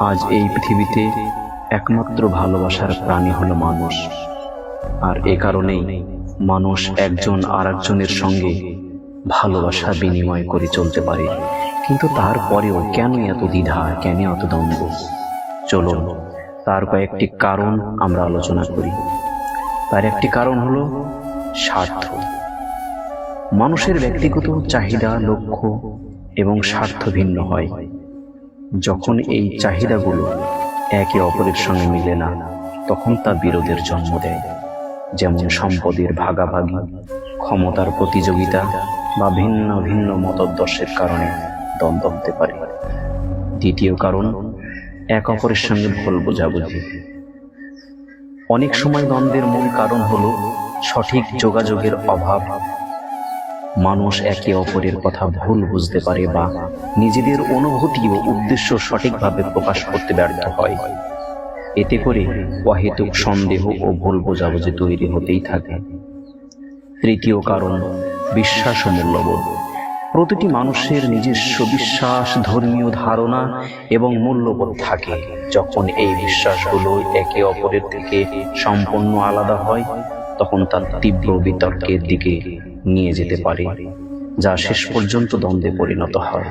আজ এই পৃথিবীতে একমাত্র ভালোবাসার প্রাণী হলো মানুষ। আর এ কারণেই মানুষ একজন আরেকজনের সঙ্গে ভালোবাসা বিনিময় করে চলতে পারে। কিন্তু তারপরেও কেন এত দ্বিধা, কেন এত দ্বন্দ্ব? চলুন তার কয়েকটি কারণ আমরা আলোচনা করি। তার একটি কারণ হলো স্বার্থ। মানুষের ব্যক্তিগত চাহিদা, লক্ষ্য এবং স্বার্থ ভিন্ন হয়। যখন এই চাহিদাগুলো একে অপরের সঙ্গে মিলে না, তখন তা বিরোধের জন্ম দেয়। যেমন সম্পদের ভাগাভাগি, ক্ষমতার প্রতিযোগিতা বা ভিন্ন ভিন্ন মতাদর্শের কারণে দ্বন্দ্ব হতে পারে। দ্বিতীয় কারণ, এক অপরের সঙ্গে ভুল বোঝাবুঝি। অনেক সময় দ্বন্দ্বের মূল কারণ হলো সঠিক যোগাযোগের অভাব। মানুষ একে অপরের কথা ভুল বুঝতে পারে বা নিজেদের অনুভূতি ও উদ্দেশ্য সঠিকভাবে প্রকাশ করতে ব্যর্থ হয়। এতে করে অহেতুক সন্দেহ ও ভুল বোঝাবুঝি তৈরি হতেই থাকে। তৃতীয় কারণ, বিশ্বাস ও মূল্যবোধ। প্রতিটি মানুষের নিজস্ব বিশ্বাস, ধর্মীয় ধারণা এবং মূল্যবোধ থাকে। যখন এই বিশ্বাসগুলো একে অপরের থেকে সম্পূর্ণ আলাদা হয়, তখন তা তীব্র বিতর্কের দিকে নিয়ে যেতে পারে, যা শেষ পর্যন্ত দ্বন্দ্বে পরিণত হয়।